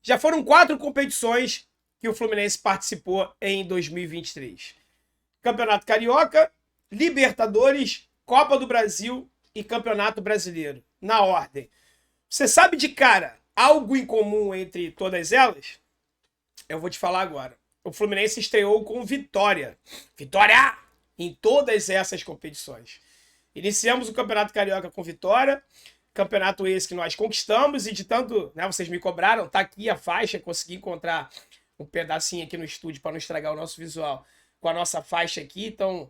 Já foram 4 competições que o Fluminense participou em 2023. Campeonato Carioca, Libertadores, Copa do Brasil e Campeonato Brasileiro. Na ordem. Você sabe de cara algo em comum entre todas elas? Eu vou te falar agora. O Fluminense estreou com vitória. Vitória! Em todas essas competições. Iniciamos o Campeonato Carioca com vitória. Campeonato esse que nós conquistamos e de tanto, né, vocês me cobraram, tá aqui a faixa, consegui encontrar um pedacinho aqui no estúdio para não estragar o nosso visual com a nossa faixa aqui, então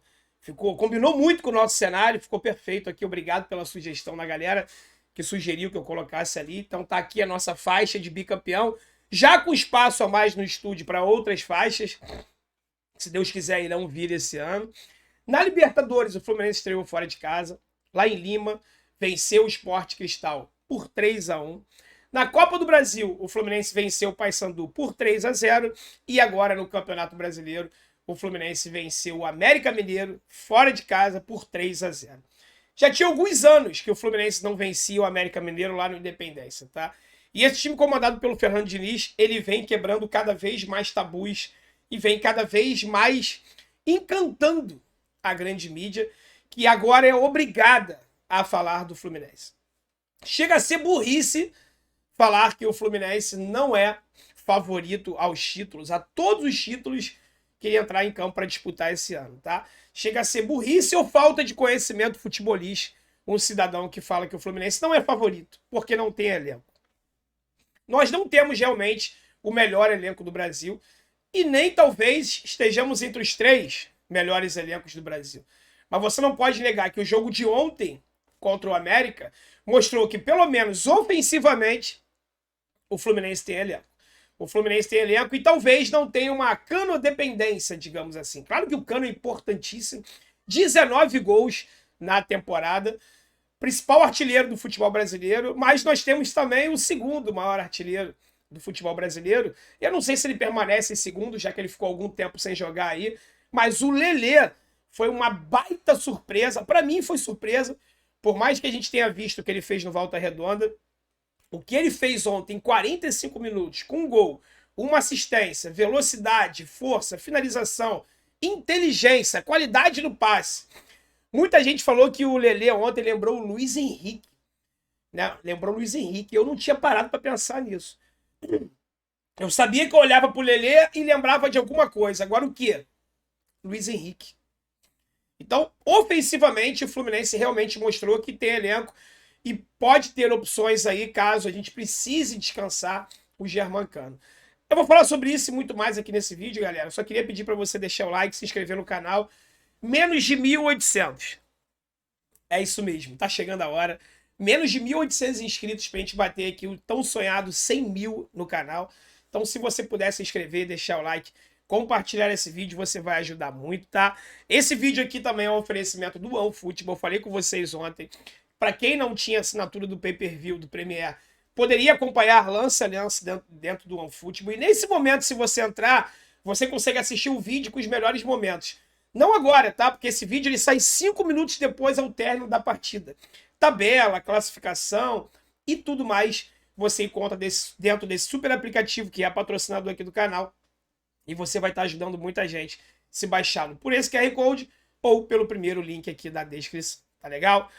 combinou muito com o nosso cenário, ficou perfeito aqui, obrigado pela sugestão da galera que sugeriu que eu colocasse ali, então tá aqui a nossa faixa de bicampeão, já com espaço a mais no estúdio para outras faixas, se Deus quiser irão vir esse ano. Na Libertadores, o Fluminense estreou fora de casa, lá em Lima, venceu o Sport Cristal por 3-1. Na Copa do Brasil, o Fluminense venceu o Paysandu por 3-0. E agora no Campeonato Brasileiro, o Fluminense venceu o América Mineiro fora de casa por 3-0. Já tinha alguns anos que o Fluminense não vencia o América Mineiro lá no Independência, tá? E esse time comandado pelo Fernando Diniz, ele vem quebrando cada vez mais tabus e vem cada vez mais encantando a grande mídia, que agora é obrigada a falar do Fluminense. Chega a ser burrice falar que o Fluminense não é favorito aos títulos, a todos os títulos que ele entrar em campo para disputar esse ano, tá? Chega a ser burrice ou falta de conhecimento futebolístico um cidadão que fala que o Fluminense não é favorito, porque não tem elenco. Nós não temos realmente o melhor elenco do Brasil e nem talvez estejamos entre os 3 melhores elencos do Brasil. Mas você não pode negar que o jogo de ontem contra o América mostrou que, pelo menos ofensivamente, o Fluminense tem elenco. O Fluminense tem elenco e talvez não tenha uma canodependência, digamos assim. Claro que o Cano é importantíssimo. 19 gols na temporada. Principal artilheiro do futebol brasileiro, mas nós temos também o segundo maior artilheiro do futebol brasileiro. Eu não sei se ele permanece em segundo, já que ele ficou algum tempo sem jogar aí, mas o Lelê foi uma baita surpresa. Para mim foi surpresa, por mais que a gente tenha visto o que ele fez no Volta Redonda. O que ele fez ontem em 45 minutos, com um gol, uma assistência, velocidade, força, finalização, inteligência, qualidade no passe. Muita gente falou que o Lelê ontem lembrou o Luiz Henrique. Né? Lembrou o Luiz Henrique. Eu não tinha parado para pensar nisso. Eu sabia que eu olhava pro Lelê e lembrava de alguma coisa. Agora o quê? Luiz Henrique. Então, ofensivamente, o Fluminense realmente mostrou que tem elenco e pode ter opções aí caso a gente precise descansar o Germancano. Eu vou falar sobre isso e muito mais aqui nesse vídeo, galera. Eu só queria pedir para você deixar o like, se inscrever no canal. Menos de 1.800. É isso mesmo, tá chegando a hora. Menos de 1.800 inscritos pra gente bater aqui o tão sonhado 100 mil no canal. Então, se você puder se inscrever, deixar o like, compartilhar esse vídeo, você vai ajudar muito, tá? Esse vídeo aqui também é um oferecimento do OneFootball. Eu falei com vocês ontem. Para quem não tinha assinatura do pay-per-view, do Premiere, poderia acompanhar lance a lance dentro do OneFootball. E nesse momento, se você entrar, você consegue assistir o vídeo com os melhores momentos. Não agora, tá? Porque esse vídeo ele sai 5 minutos depois ao término da partida. Tabela, classificação e tudo mais você encontra dentro desse super aplicativo que é patrocinador aqui do canal. E você vai estar ajudando muita gente se baixando por esse QR Code ou pelo primeiro link aqui da descrição. Tá legal?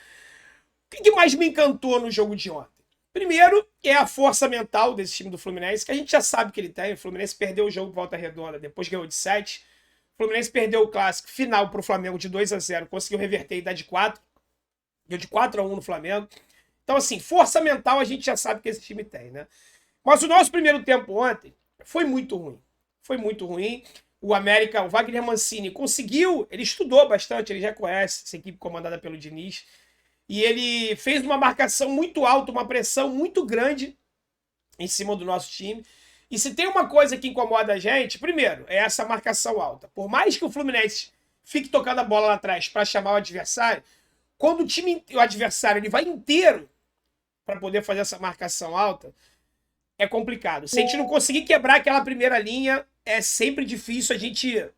O que mais me encantou no jogo de ontem? Primeiro é a força mental desse time do Fluminense, que a gente já sabe que ele tem. O Fluminense perdeu o jogo de Volta Redonda, depois ganhou de 7. O Fluminense perdeu o clássico final para o Flamengo de 2-0, conseguiu reverter e dar de 4. Deu de 4-1 no Flamengo. Então, assim, força mental a gente já sabe que esse time tem, né? Mas o nosso primeiro tempo ontem foi muito ruim. Foi muito ruim. O América, o Wagner Mancini conseguiu, ele estudou bastante, ele já conhece essa equipe comandada pelo Diniz. E ele fez uma marcação muito alta, uma pressão muito grande em cima do nosso time. E se tem uma coisa que incomoda a gente, primeiro, é essa marcação alta. Por mais que o Fluminense fique tocando a bola lá atrás para chamar o adversário, quando o adversário ele vai inteiro para poder fazer essa marcação alta, é complicado. Se a gente não conseguir quebrar aquela primeira linha, é sempre difícil a gente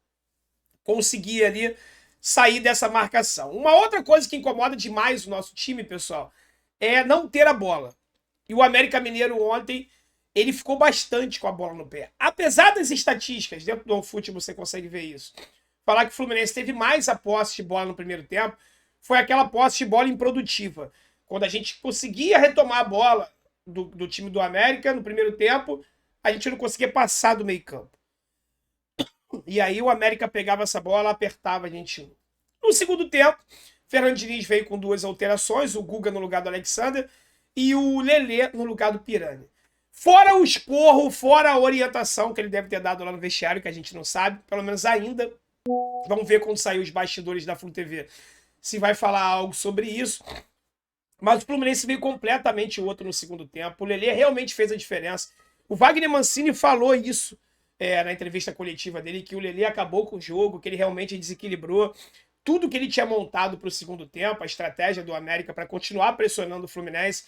conseguir ali sair dessa marcação. Uma outra coisa que incomoda demais o nosso time, pessoal, é não ter a bola. E o América Mineiro ontem, ele ficou bastante com a bola no pé. Apesar das estatísticas, dentro do OneFootball você consegue ver isso. Falar que o Fluminense teve mais a posse de bola no primeiro tempo foi aquela posse de bola improdutiva. Quando a gente conseguia retomar a bola do time do América no primeiro tempo, a gente não conseguia passar do meio campo. E aí o América pegava essa bola, apertava a gente. No segundo tempo, Fernando Diniz veio com 2 alterações, o Guga no lugar do Alexander e o Lelê no lugar do Pirani. Fora o esporro, fora a orientação que ele deve ter dado lá no vestiário, que a gente não sabe, pelo menos ainda. Vamos ver quando sair os bastidores da Flu TV se vai falar algo sobre isso. Mas o Fluminense veio completamente outro no segundo tempo. O Lelê realmente fez a diferença. O Wagner Mancini falou isso na entrevista coletiva dele, que o Lelê acabou com o jogo, que ele realmente desequilibrou tudo que ele tinha montado para o segundo tempo, a estratégia do América para continuar pressionando o Fluminense,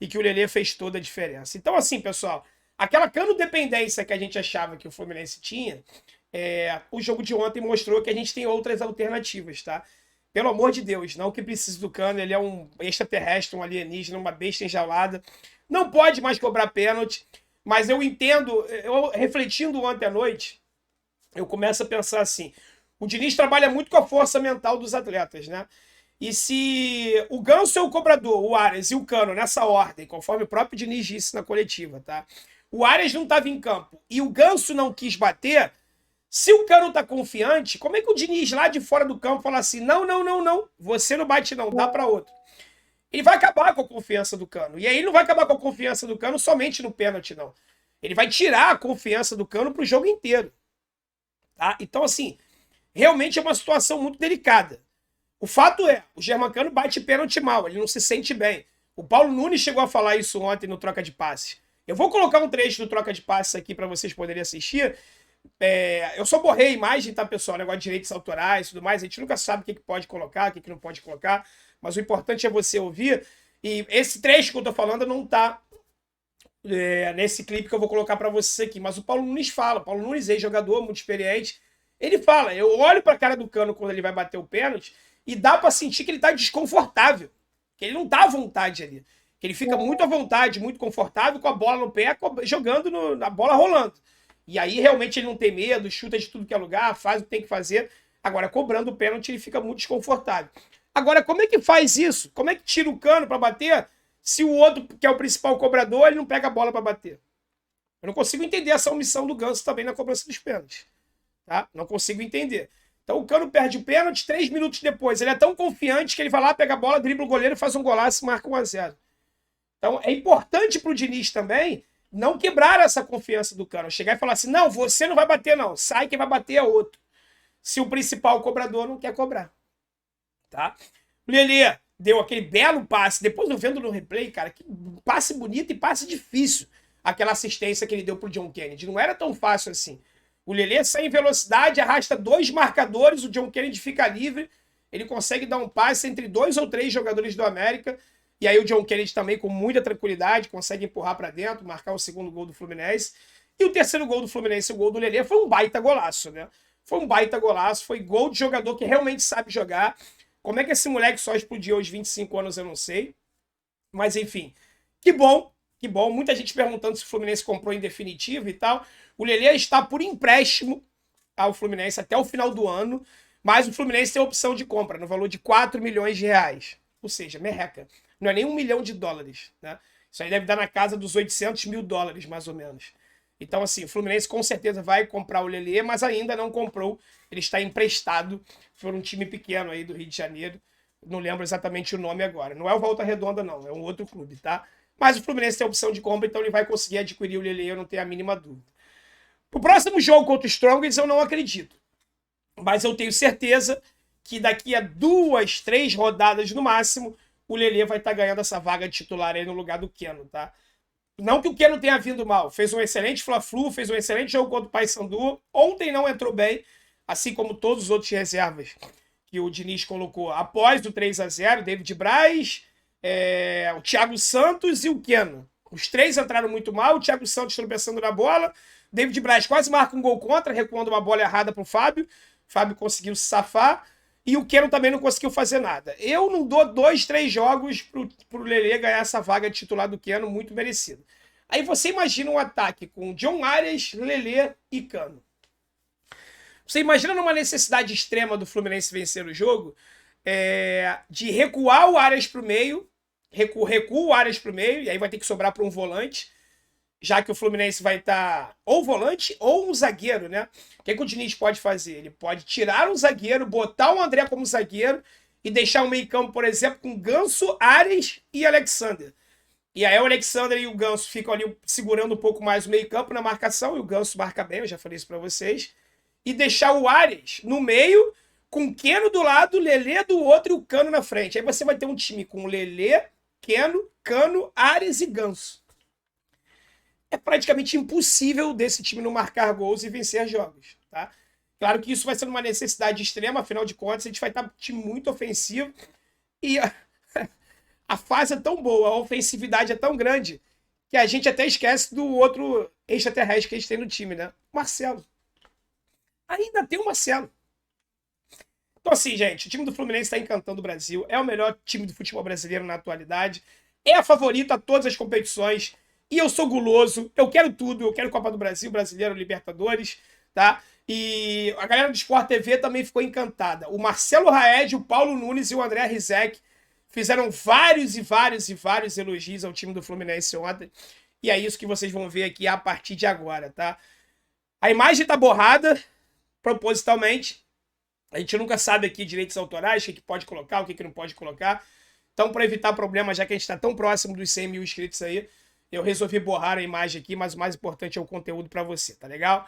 e que o Lelê fez toda a diferença. Então, assim, pessoal, aquela cano-dependência que a gente achava que o Fluminense tinha, o jogo de ontem mostrou que a gente tem outras alternativas, tá? Pelo amor de Deus, não que precise do Cano, ele é um extraterrestre, um alienígena, uma besta enjaulada. Não pode mais cobrar pênalti, mas eu entendo, refletindo ontem à noite, eu começo a pensar assim, o Diniz trabalha muito com a força mental dos atletas, né? E se o Ganso é o cobrador, o Arias e o Cano nessa ordem, conforme o próprio Diniz disse na coletiva, tá? O Arias não estava em campo e o Ganso não quis bater. Se o Cano tá confiante, como é que o Diniz lá de fora do campo fala assim, não, você não bate não, dá para outro. Ele vai acabar com a confiança do Cano. E aí ele não vai acabar com a confiança do Cano somente no pênalti, não. Ele vai tirar a confiança do Cano pro jogo inteiro. Tá? Então, assim, realmente é uma situação muito delicada. O fato é, o Germancano bate pênalti mal, ele não se sente bem. O Paulo Nunes chegou a falar isso ontem no Troca de Passes. Eu vou colocar um trecho do Troca de Passes aqui para vocês poderem assistir. Eu só borrei a imagem, tá, pessoal? Negócio de direitos autorais e tudo mais. A gente nunca sabe o que pode colocar, o que não pode colocar. Mas o importante é você ouvir. E esse trecho que eu tô falando não tá nesse clipe que eu vou colocar para vocês aqui. Mas o Paulo Nunes fala. Paulo Nunes, ex-jogador, muito experiente. Ele fala, eu olho pra cara do Cano quando ele vai bater o pênalti e dá pra sentir que ele tá desconfortável. Que ele não tá à vontade ali. Que ele fica muito à vontade, muito confortável com a bola no pé, jogando a bola rolando. E aí realmente ele não tem medo, chuta de tudo que é lugar, faz o que tem que fazer. Agora, cobrando o pênalti, ele fica muito desconfortável. Agora, como é que faz isso? Como é que tira o Cano para bater se o outro, que é o principal cobrador, ele não pega a bola para bater? Eu não consigo entender essa omissão do Ganso também na cobrança dos pênaltis. Tá? Não consigo entender. Então o Cano perde o pênalti, 3 minutos depois. Ele é tão confiante que ele vai lá, pega a bola, dribla o goleiro, faz um golaço e marca 1-0. Então é importante para o Diniz também não quebrar essa confiança do Cano. Chegar e falar assim, não, você não vai bater não, sai, quem vai bater é outro. Se o principal cobrador não quer cobrar. Tá? O Lelê deu aquele belo passe, depois eu vendo no replay, cara, que passe bonito e passe difícil. Aquela assistência que ele deu pro John Kennedy. Não era tão fácil assim. O Lelê sai em velocidade, arrasta 2 marcadores, o John Kennedy fica livre, ele consegue dar um passe entre 2 ou 3 jogadores do América. E aí o John Kennedy também, com muita tranquilidade, consegue empurrar para dentro, marcar o segundo gol do Fluminense. E o terceiro gol do Fluminense, o gol do Lelê, foi um baita golaço, né? Foi um baita golaço, foi gol de jogador que realmente sabe jogar. Como é que esse moleque só explodiu aos 25 anos, eu não sei. Mas enfim, que bom, que bom. Muita gente perguntando se o Fluminense comprou em definitivo e tal. O Lelê está por empréstimo ao Fluminense até o final do ano, mas o Fluminense tem a opção de compra no valor de 4 milhões de reais. Ou seja, merreca. Não é nem $1 milhão, né? Isso aí deve dar na casa dos 800 mil dólares, mais ou menos. Então, assim, o Fluminense com certeza vai comprar o Lelê, mas ainda não comprou. Ele está emprestado por um time pequeno aí do Rio de Janeiro. Não lembro exatamente o nome agora. Não é o Volta Redonda, não. É um outro clube, tá? Mas o Fluminense tem a opção de compra, então ele vai conseguir adquirir o Lelê, eu não tenho a mínima dúvida. O próximo jogo contra o Strongest eu não acredito. Mas eu tenho certeza que daqui a 2, 3 rodadas no máximo, o Lelê vai estar ganhando essa vaga de titular aí no lugar do Keno, tá? Não que o Keno tenha vindo mal. Fez um excelente Fla-Flu, fez um excelente jogo contra o Paysandu. Ontem não entrou bem, assim como todos os outros reservas que o Diniz colocou após o 3-0. David Braz, o Thiago Santos e o Keno. Os 3 entraram muito mal, o Thiago Santos tropeçando na bola. David Braz quase marca um gol contra, recuando uma bola errada para o Fábio. O Fábio conseguiu se safar. E o Keno também não conseguiu fazer nada. Eu não dou 2, 3 jogos pro Lelê ganhar essa vaga de titular do Keno, muito merecido. Aí você imagina um ataque com John Arias, Lelê e Cano. Você imagina numa necessidade extrema do Fluminense vencer o jogo, de recuar o Arias para o meio, recua o Arias para o meio, e aí vai ter que sobrar para um volante, já que o Fluminense vai estar ou volante ou um zagueiro, né? O que o Diniz pode fazer? Ele pode tirar um zagueiro, botar o André como zagueiro e deixar o meio-campo, por exemplo, com Ganso, Arias e Alexander. E aí o Alexander e o Ganso ficam ali segurando um pouco mais o meio-campo na marcação, e o Ganso marca bem, eu já falei isso para vocês. E deixar o Arias no meio, com o Keno do lado, o Lelê do outro e o Cano na frente. Aí você vai ter um time com o Lelê, Keno, Cano, Arias e Ganso. É praticamente impossível desse time não marcar gols e vencer jogos, tá? Claro que isso vai ser uma necessidade extrema, afinal de contas, a gente vai estar um time muito ofensivo e a fase é tão boa, a ofensividade é tão grande que a gente até esquece do outro extraterrestre que a gente tem no time, né? Marcelo. Ainda tem o Marcelo. Então assim, gente, o time do Fluminense está encantando o Brasil, é o melhor time do futebol brasileiro na atualidade, é a favorita a todas as competições. E eu sou guloso, eu quero tudo, eu quero Copa do Brasil, Brasileiro, Libertadores, tá? E a galera do Sport TV também ficou encantada. O Marcelo Raed, o Paulo Nunes e o André Rizek fizeram vários elogios ao time do Fluminense ontem. E é isso que vocês vão ver aqui a partir de agora, tá? A imagem tá borrada, propositalmente. A gente nunca sabe aqui direitos autorais, o que pode colocar, o que não pode colocar. Então, para evitar problemas, já que a gente está tão próximo dos 100 mil inscritos aí, eu resolvi borrar a imagem aqui, mas o mais importante é o conteúdo para você, tá legal?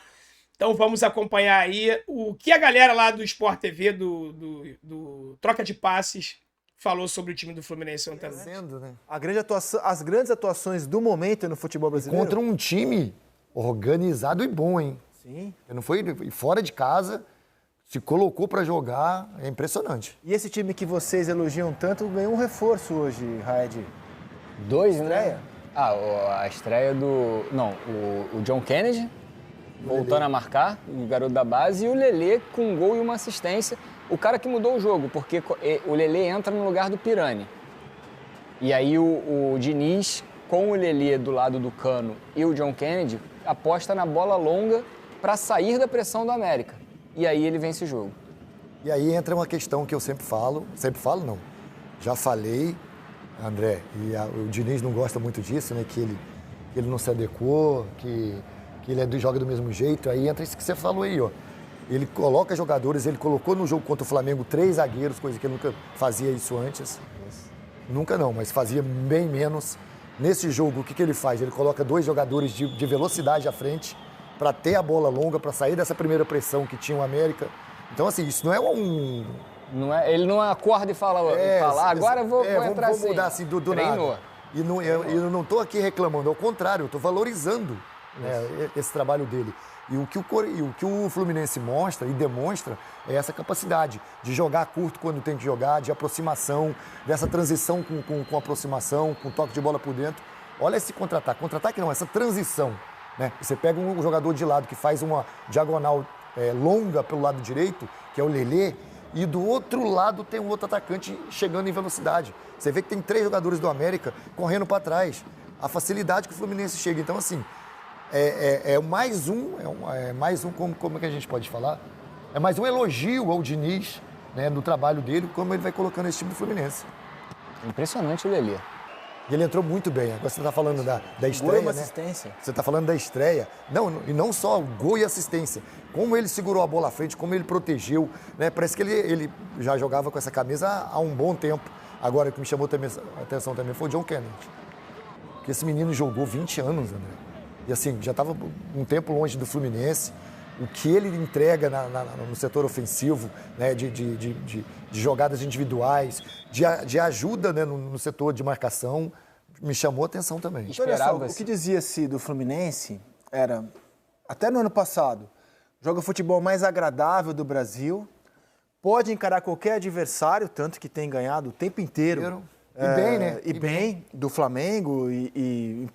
Então vamos acompanhar aí o que a galera lá do Sport TV, do Troca de Passes, falou sobre o time do Fluminense ontem. Né? As grandes atuações do momento no futebol brasileiro. Contra um time organizado e bom, hein? Sim. Não foi fora de casa, se colocou para jogar, é impressionante. E esse time que vocês elogiam tanto ganhou um reforço hoje, Raed. 2, né? A estreia do... Não, o John Kennedy, voltando a marcar, o garoto da base, e o Lelê com um gol e uma assistência. O cara que mudou o jogo, porque o Lelê entra no lugar do Pirani. E aí o Diniz, com o Lelê do lado do Cano e o John Kennedy, aposta na bola longa para sair da pressão do América. E aí ele vence o jogo. E aí entra uma questão que eu sempre falo não, já falei, André, e o Diniz não gosta muito disso, né? Que ele não se adequou, que ele joga do mesmo jeito. Aí entra isso que você falou aí, ó. Ele coloca jogadores, ele colocou no jogo contra o Flamengo 3 zagueiros, coisa que ele nunca fazia isso antes. Nunca não, mas fazia bem menos. Nesse jogo, o que ele faz? Ele coloca 2 jogadores de velocidade à frente para ter a bola longa, para sair dessa primeira pressão que tinha o América. Então, assim, isso não é um... Ele não acorda e fala agora eu vou entrar vou mudar assim do nada. E eu não estou aqui reclamando, ao contrário, eu estou valorizando, né, esse trabalho dele. E o que o Fluminense mostra e demonstra é essa capacidade de jogar curto quando tem que jogar, de aproximação, dessa transição com aproximação, com toque de bola por dentro. Olha esse contra-ataque. Contra-ataque não, essa transição. Né? Você pega um jogador de lado que faz uma diagonal longa pelo lado direito, que é o Lelê, e do outro lado tem um outro atacante chegando em velocidade. Você vê que tem 3 jogadores do América correndo para trás. A facilidade que o Fluminense chega. Então, assim, mais um, como é que a gente pode falar? É mais um elogio ao Diniz, né, no trabalho dele, como ele vai colocando esse time do Fluminense. Impressionante o Lelê. E ele entrou muito bem. Agora você está falando da estreia, gol e uma né? assistência. Você está falando da estreia. E não só o gol e assistência. Como ele segurou a bola à frente, como ele protegeu. Né? Parece que ele já jogava com essa camisa há um bom tempo. Agora, o que me chamou a atenção também foi o John Kennedy. Porque esse menino jogou 20 anos, André. E assim, já estava um tempo longe do Fluminense. O que ele entrega no setor ofensivo, né, de jogadas individuais, de ajuda, né, no setor de marcação, me chamou a atenção também. Olha só, o que dizia-se do Fluminense era, até no ano passado, joga o futebol mais agradável do Brasil, pode encarar qualquer adversário, tanto que tem ganhado o tempo inteiro. E bem, né? E bem, do Flamengo, e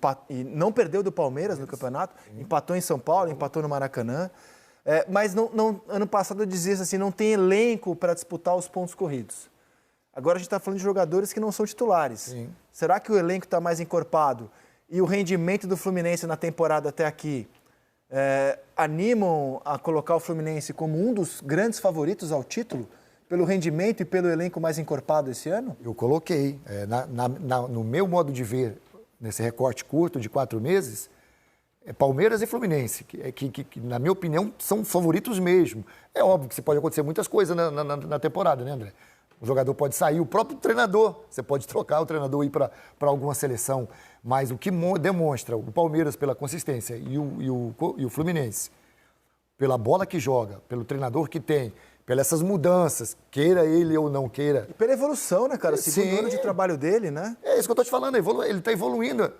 não perdeu do Palmeiras no campeonato, empatou em São Paulo, empatou no Maracanã. Mas ano passado eu dizia assim, não tem elenco para disputar os pontos corridos. Agora a gente está falando de jogadores que não são titulares. Sim. Será que o elenco está mais encorpado e o rendimento do Fluminense na temporada até aqui animam a colocar o Fluminense como um dos grandes favoritos ao título, pelo rendimento e pelo elenco mais encorpado esse ano? Eu coloquei. No meu modo de ver, nesse recorte curto de 4 meses, Palmeiras e Fluminense, que, na minha opinião, são favoritos mesmo. É óbvio que pode acontecer muitas coisas na temporada, né, André? O jogador pode sair, o próprio treinador, você pode trocar o treinador e ir para alguma seleção, mas o que demonstra o Palmeiras pela consistência e o Fluminense, pela bola que joga, pelo treinador que tem, pelas essas mudanças, queira ele ou não queira. E pela evolução, né, cara? Segundo Sim. ano de trabalho dele, né? É isso que eu tô te falando, ele está evoluindo.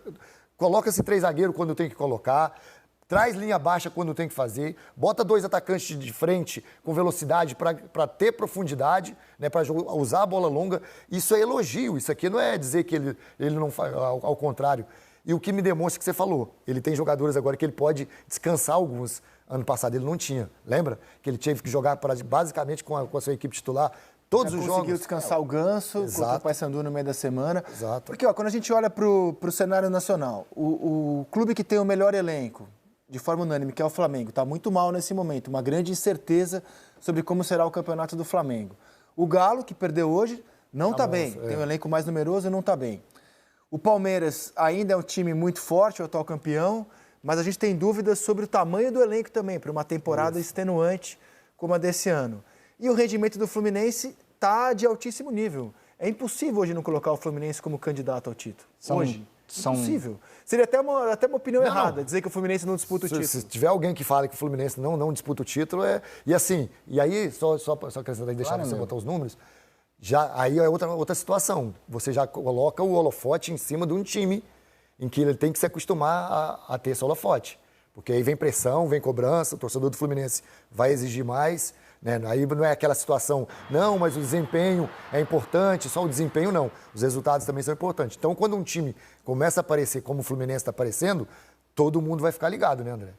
Coloca-se 3 zagueiros quando tem que colocar, traz linha baixa quando tem que fazer, bota 2 atacantes de frente com velocidade para ter profundidade, né, para usar a bola longa. Isso é elogio, isso aqui não é dizer que ele não faz, ao contrário. E o que me demonstra que você falou, ele tem jogadores agora que ele pode descansar alguns. Ano passado ele não tinha, lembra? Que ele teve que jogar basicamente com a sua equipe titular todos os jogos. Conseguiu descansar o Ganso, contra o Paysandu no meio da semana. Exato. Porque, quando a gente olha para o cenário nacional, o clube que tem o melhor elenco, de forma unânime, que é o Flamengo, está muito mal nesse momento. Uma grande incerteza sobre como será o campeonato do Flamengo. O Galo, que perdeu hoje, não está bem. Tem um elenco mais numeroso e não está bem. O Palmeiras ainda é um time muito forte, é o atual campeão, mas a gente tem dúvidas sobre o tamanho do elenco também, para uma temporada extenuante como a desse ano. E o rendimento do Fluminense está de altíssimo nível. É impossível hoje não colocar o Fluminense como candidato ao título. Hoje. Impossível. Seria até uma opinião errada dizer que o Fluminense não disputa o título. Se tiver alguém que fale que o Fluminense não disputa o título, E aí, só acrescentar e deixar você botar os números, aí é outra situação. Você já coloca o holofote em cima de um time em que ele tem que se acostumar a ter esse holofote. Porque aí vem pressão, vem cobrança, o torcedor do Fluminense vai exigir mais, né? Aí não é aquela situação, não, mas o desempenho é importante, só o desempenho não. Os resultados também são importantes. Então, quando um time começa a aparecer como o Fluminense está aparecendo, todo mundo vai ficar ligado, né, André?